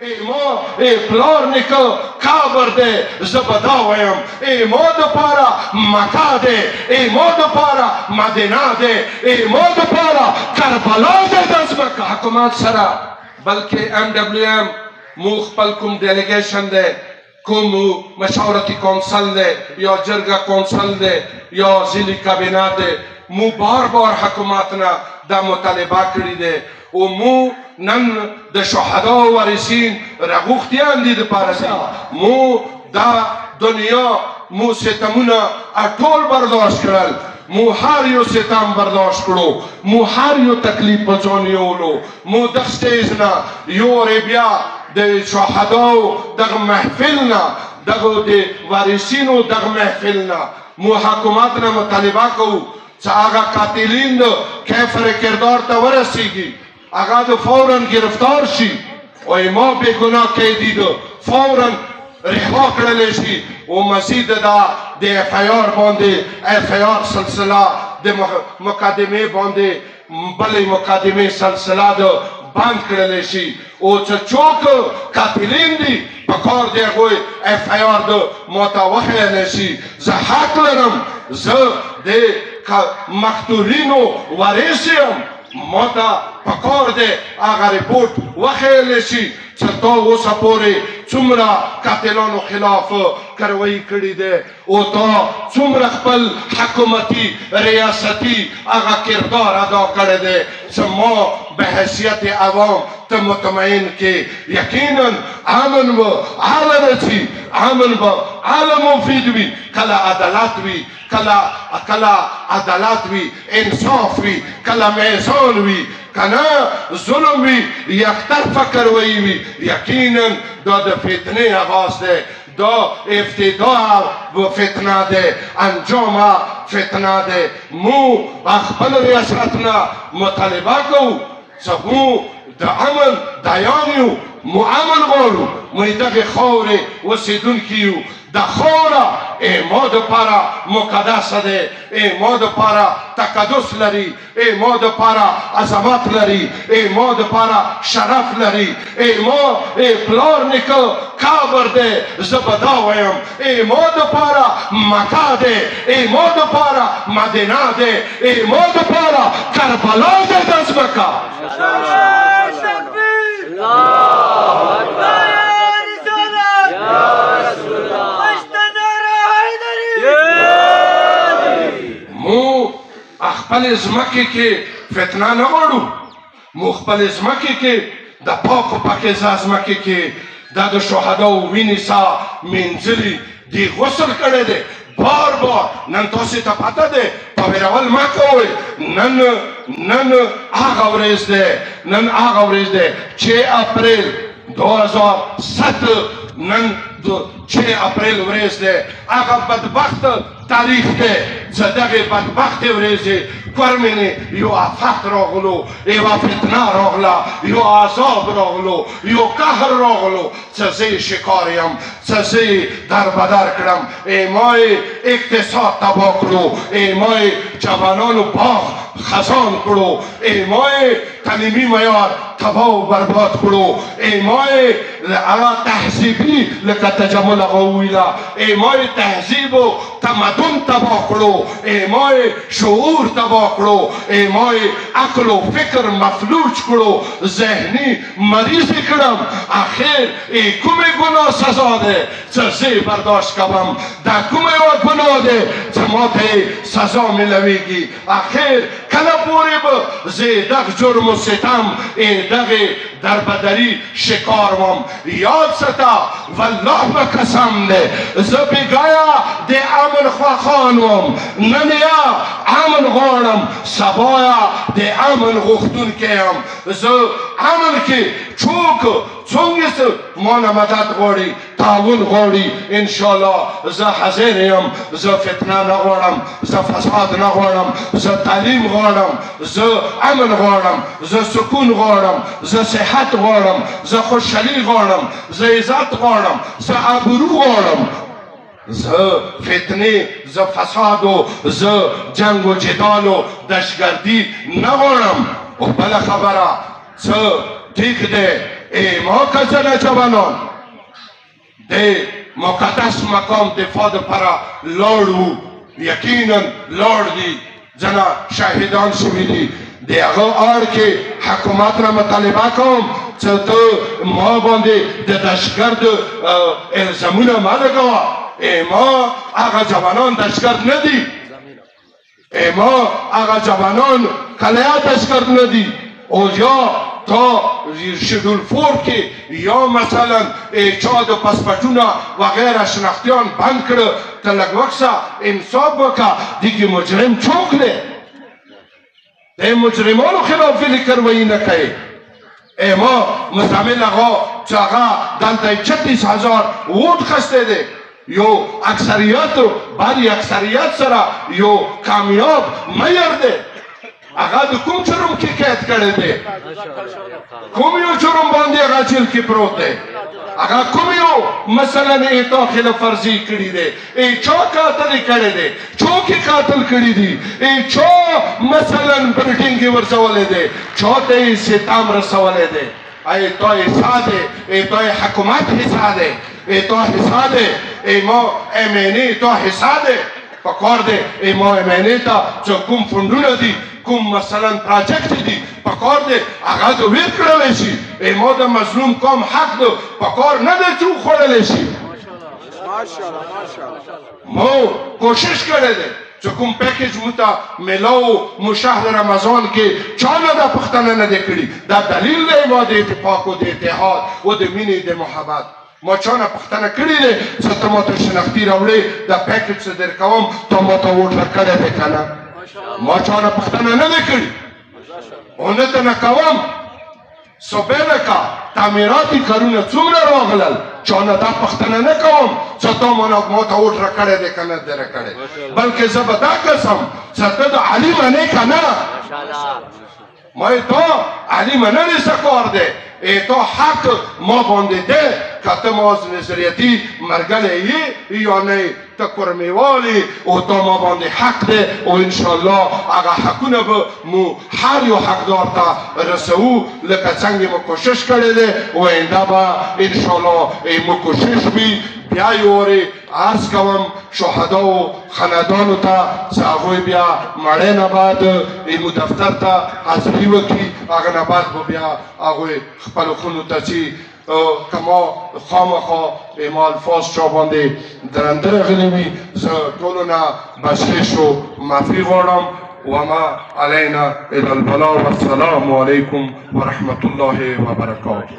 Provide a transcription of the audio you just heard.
ما پلار نیکه کابر ده زبدا ویم ما دپاره مکه ده ما دپاره مدینه ده ما دپاره کربلا ده د ځمکه حکومت سره بلکې MWM مو خپل کوم ډیلیګیشن ده کوم مشاورتی کونسل ده یا جرګه کونسل ده یا ضلعي کابینه ده مو بار بار حکومت نه دا مطالبه کړې ده او مو نن د شهدا و وارثین رغوښتیان دي دپاره دي مو دا دنیا مو ستمونه ټول برداشت کړل مو هر یو ستم برداشت کړو مو هر یو تکلیف په ځان یولو مو دغه سټیج نه یورې بیا د شهداو دغه محفل نه دغه د وارثینو دغه محفل نه مو حکومت نه مطالبه کوو چې هغه قاتلین د کفر کردار ته ورسیږي هغه د فورا گرفتار شي او ما بېګناه قیدي ده فورا رها کړلی شي او مزید د FIR باندې FIR سلسله د مقدمې باندې بلې مقدمې سلسله ده بند کړلی شي او چې څوک قاتلین دي پکار دی هغوی FIR ده ماته وښیلی شي زه حق لرم زه د مقتولینو وارث یم ماته پکار دی هغه ریپورټ وښیلی شي چې تا اوسه پورې څومره قاتلانو خلاف کاروایي کړې ده او تا څومره خپل حکومتي ریاستي هغه کردار ادا کړی دی چې ما به حیثیت عوام ته مطمئن کې یقینا امن به هله رسي امن به هله مفید وي کله عدالت وي کله عدالت وي انصاف وي کله میزان وي کنه ظلم وي یکطرفه کاروایي وي یقینا دا د فتنې آغاز دی دا ابتدا و فتنه ده انجام فتنه ده مو خپل ریاست نه مطالبه کوو چې مو د امن دایان یو مو امن غواړو مو دغې خاورې اوسېدونکي یو دا خاوره ما دپاره مقدسه ده ما دپاره تقدس لري ما دپاره عظمت لري ما دپاره شرف لري ما پلار نیکه کابر ده زه به دا ویم ما دپاره مکه ده ما دپاره مدینه ده ما دپاره کربلا ده د ځمکه مو خپل ځمکې کې فتنه نه غواړو مو خپل ځمکې کې د پاکو پاکیزه ځمکې کې دا د شهداو وینې ساه مینځلي دې غسل کړی دی بار بار نن تاسې ته پته دی په ویرول مه کوئ نن هغه ورځ دی نن هغه ورځ دی 6 اپریل 2007 نن 6 اپریل ورځ دی هغه بدبخت تاریخ دی چې دغې بدبختې ورځې کورمینې یو آفت راغلو یوه فتنه راغله یو عذاب راغلو یو قهر راغلو چې زه یې شکار یم چې زه یې دربدر کړم ما یې اقتصاد تباه کړو ما یې جوانانو باغ خزان کړو ما یې تعلیمي معیار تباه و برباد کړو ما یې هغه تهذیبي لکه تجمل هغه وویله ما یې تهذیب و تمدن تباه کړو ما یې شعور تباه کړو ما یې عقل و فکر مفلوج کړو ذهني مریض یې کړم آخر کومې ګناه سزا ده چې زه یې برداشت کوم دا کومه یوه ګناه ده چې ما ته یې سزا میلویږي آخر کله پورې به زه دغه جرم و ستم دغې دربدري شکار وم یاد ساته والله به قسم ده زه بېګایه د امن خواخان وم نن یې امن غواړم سبا یې د امن غوښتونکی یم زه امن کې څوک ما نه مدد غواړي تعاون غواړي انشاءالله زه حاضر یم زه فتنه نه غواړم زه فساد نه غواړم زه تعلیم غواړم زه امن غواړم زه سکون غواړم زه صحت غواړم زه خوشحالي غواړم زه عزت غواړم زه ابرو غواړم زه فتنې زه فسادو زه جنگ و جدالو دهشتګردي نه غواړم او بله خبره څه ټیک دی ای ما که زن جوانان ده مقدس مقام دفاع پرا لارو یقینا لار دی جنا شهیدان شویدی ده اغا آر که حکومت را مطالبه کم چه تو ما بانده ده دشگرد الزمون مالگا ای ما اغا جوانان دشگرد ندی ای ما اغا جوانان کلیا دشگرد ندی او یا تا شدول فور که یا مثلا چاد و پسپتونا و غیر شناختیان بند کرده تلک وقتا انصاب وکا دیگه مجرم چوک ده ده مجرمانو خلافی لکروی نکه ای ما مزامل اغا چاگا دلتا 36,000 ووٹ خسته ده یو اکثریت باری اکثریت سرا یو کامیاب میر ده اغا د کوم جرم کې قید کړی دی کوم یو جرم باندې اغا جیل کې پروت دی اغا کوم یو مثلا ایتو خلاف فرضی کړی دی ای چا قاتل کړی دی چوکي قاتل کړی دی ای چا مثلا برټینګ ورسولې دی چا ته ستام رسولې دی ای تو حساب ای تو حکومت حساب ای تو حساب ای ما امنی تو حساب پکار دی ای ما امنی تا چې کوم فندونه دي کوم مثلا پروجیکټ دي پکار دی هغه د ویر کړل شي ای ما د مظلوم قوم حق دو پکار نه دی چې خوړل شي ماشاءالله ماشاءالله مو کوشش کړی دی چې کوم پیکیج متا ملاو مو شهر رمضان کې چانه د پښتنه نه دی کړی دا دلیل دی ما د اتفاق او د اتحاد او د مینې د محبت ما چانه پښتنه کړی دی چې ته ماته شناختی راوړې دا پیکیج څه در کوم ته ماته ووټ کړی دی کنه ما چانه پښتنه نه دی کړی اونه ته نه کوم صوبه کا تعمیراتی کارونه څومره راغلل چانه دا پښتنه نه کوم چې ته ماته ووټ کړی دی کنه در کړی بلکې زه به دا قسم چې ته د علي منې کنه ما تو علی منل سکار ده ای تو حق ما بانده ده که تو ما از نظریتی مرگل یا نه تا کرمیوالی او تو ما بانده حق ده و انشالله اگه حقونه به مو هر یو حقدار تا رسو لکه څنګه مو کوشش کړی ده و اینده با انشالله مو کوشش بی بیا یوری عرض کوم شهدا و خاندانو ته چې هغوی بیا مړی نه بعد ایمو دفتر ته حاضري وکړي هغه نه بعد به بیا هغوی خپلو خونو ته ځي که ما خامخا ما الفاظ چا باندې درنده راغلي وي زه ټولو نه بخشش و معافي غواړم وما علينا إلا البلاغ والسلام عليكم ورحمة الله وبركاته.